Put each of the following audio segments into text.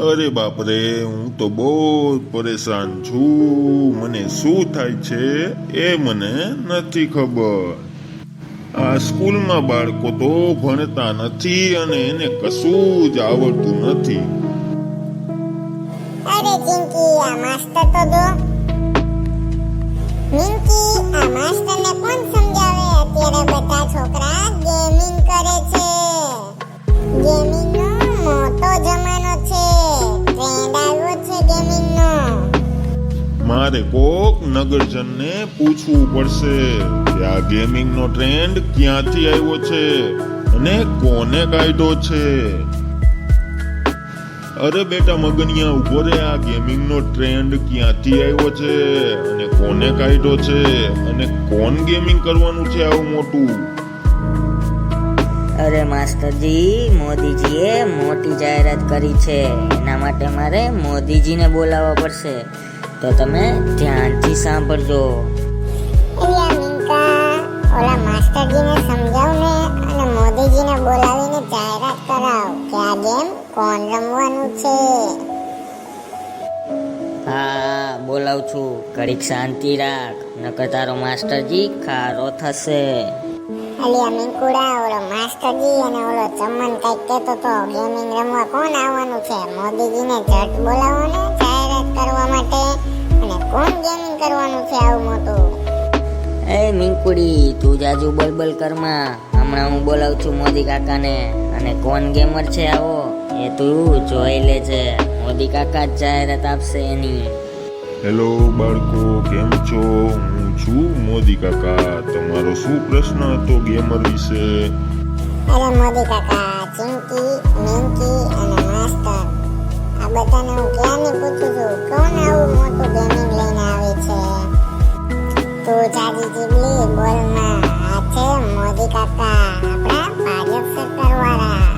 અરે બાપરે, હું તો બહુ પરેશાન છું. મને શું થાય છે એ મને નથી ખબર. આ સ્કૂલમાં બાળકો તો ભણતા નથી અને એને કશું જ આવડતું નથી. અરે ચિંકી, આ માસ્ટર તો જો. મિંકી, આ માસ્ટરને કોણ સમજાવે? અત્યારે બધા છોકરા ગેમિંગ કરે છે. ગેમિંગનો મોટો જમાનો છે. ટ્રેન્ડ આવ્યો છે ગેમિંગનો. મારે કોક નગરજનને પૂછવું પડશે કે આ ગેમિંગનો ટ્રેન્ડ ક્યાંથી આવ્યો છે અને કોને કાઢ્યો છે. અરે બેટા મગનિયા, ઉભો રે. આ ગેમિંગનો ટ્રેન્ડ ક્યાંથી આવ્યો છે અને કોને કાઢ્યો છે અને કોણ ગેમિંગ કરવાનું છે આવું મોટું? અરે માસ્ટરજી, મોદીજીએ મોટી જાહેરાત કરી છે. એના માટે મારે મોદીજીને બોલાવવા પડશે, તો તમે ધ્યાનથી સાંભળજો. એલા મિંકા, ઓલા માસ્ટરજીને સમજાવ ને અને મોદીજીને બોલાવીને જાહેરાત કરાવ કે આ ગેમ કોણ રમવાનું છે. હા, બોલાવું છું. ઘડીક શાંતિ રાખ, નકર તારો માસ્ટરજી ખારો થશે. અલિયા મિંકુડા, ઓલો માસ્ટરજી અને ઓલો ચમન કઈક કહેતો તો ગેમિંગ રમવા કોણ આવવાનું છે. મોદીજીને ઝટ બોલાવો ને જાહેરાત કરવા માટે. અને કોણ ગેમિંગ કરવાનું છે આવું મોટું? એ મિંકુડી, તું જાજુ બલબલ કરમાં. હમણાં હું બોલાવું છું મોદી કાકાને, અને કોણ ગેમર છે આવો એ તું જોઈ લેજે. મોદી કાકા જ જાહેરાત આપશે એની. હેલો બાળકો, કેમ છો? હું છું મોદી કાકા. તમારો શું પ્રશ્ન હતો ગેમર વિશે? અરે મોદી કાકા, ચિંકી, મિંકી અને માસ્ટર, આ બધાને હું ક્યાંની પૂછું છું, કોણ આવું મોટું ગેમિંગ લઈને આવે છે? તું જાજી જીબલી બોલમાં. આ છે મોદી કાકા, આપણા ભાજપ સરકારવાળા.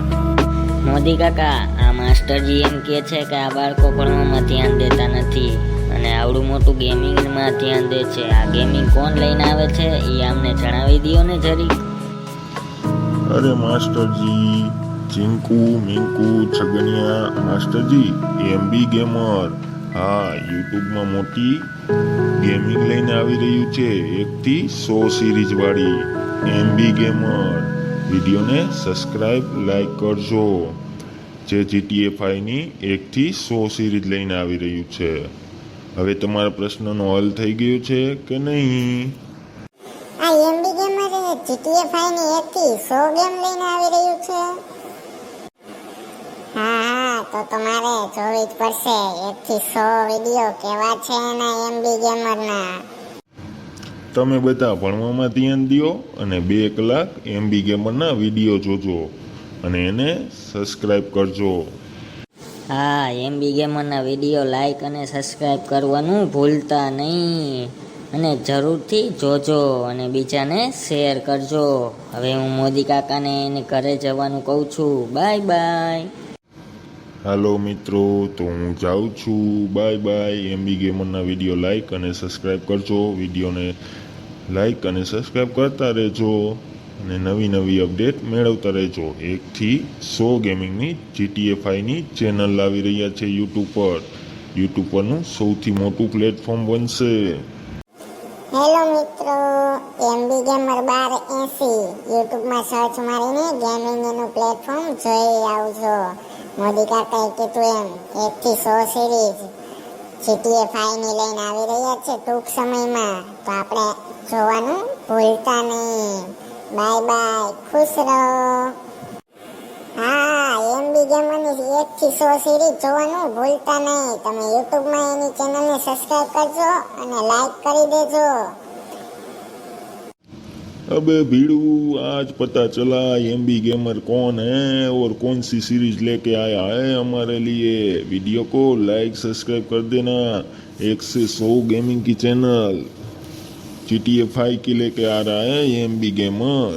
મોદી કાકા, આ માસ્ટરજી એમ કહે છે કે આ બાળકો ભણવામાં ધ્યાન દેતા નથી અને આવડું મોટું ગેમિંગમાં ધ્યાન દે છે. આ ગેમિંગ કોણ લઈને આવે છે એ અમને જણાવી દો ને જરીક. અરે માસ્ટરજી, ચિંકુ, મિંકુ, છગનિયા, માસ્ટરજી એમબી ગેમર. હા, યુટ્યુબમાં મોટી ગેમિંગ લઈને આવી રહ્યું છે, 1 થી 100 સિરીઝ વાળી એમબી ગેમર. વિડીયોને સબસ્ક્રાઇબ, લાઈક કરજો. જે GTA 5 ની 1 થી 100 સિરીઝ લઈને આવી રહ્યું છે. હવે તમારા પ્રશ્નનો હલ થઈ ગયો છે કે નહીં? આ એમબી ગેમર GTA 5 ની 1 થી 100 ગેમ લઈને આવી રહ્યું છે. હા, તો તમારે જોવી જ પડશે 1 થી 100 વિડીયો કેવા છે એના એમબી ગેમરના. તમે બધા ભણવામાં ધ્યાન દો અને 2 કલાક એમબી ગેમરના વિડીયો જોજો અને એને સબસ્ક્રાઇબ કરજો. હા, એમબી ગેમરના વિડીયો લાઈક અને સબસ્ક્રાઇબ કરવાનું ભૂલતા નહીં, અને જરૂરથી જોજો અને બીજાને શેર કરજો. હવે હું મોદી કાકાને એને ઘરે જવાનું કહું છું. Bye by. હાલો મિત્રો, તો હું જાઉં છું. Bye bye. એમબી ગેમરના વિડીયો લાઈક અને સબસ્ક્રાઇબ કરજો. વિડીયોને લાઈક અને સબસ્ક્રાઇબ કરતા રહેજો અને નવી નવી અપડેટ મેળવતા રહેજો. 1 થી 100 ગેમિંગની GTA 5 ની ચેનલ લાવી રહ્યા છે યુટ્યુબ પર. યુટ્યુબ પરનું સૌથી મોટું પ્લેટફોર્મ બનશે. હેલો મિત્રો, એમબી ગેમર 1280 યુટ્યુબમાં સર્ચ મારીને ગેમિંગ એનું પ્લેટફોર્મ જોઈ આવજો. મોદી કાકાએ કીધું એમ 1 થી 100 સિરીઝ GTA 5 ની લઈને આવી રહ્યા છે ટૂંક સમયમાં, તો આપણે જોવાનું ભૂલતા નહીં. બાય બાય, ખુશ રહો. હા, એમબી ગેમરની 1 થી 100 સિરીઝ જોવાનું ભૂલતા નહીં. તમે યુટ્યુબમાં એની ચેનલને સબસ્ક્રાઇબ કરજો અને લાઈક કરી દેજો. अबे भीड़ू, आज पता चला एमबी गेमर कौन है और कौन सी सीरीज लेके आया है हमारे लिए. वीडियो को लाइक सब्सक्राइब कर देना. 1 से 100 गेमिंग की चैनल GTA 5 की लेके आ रहा है एमबी गेमर.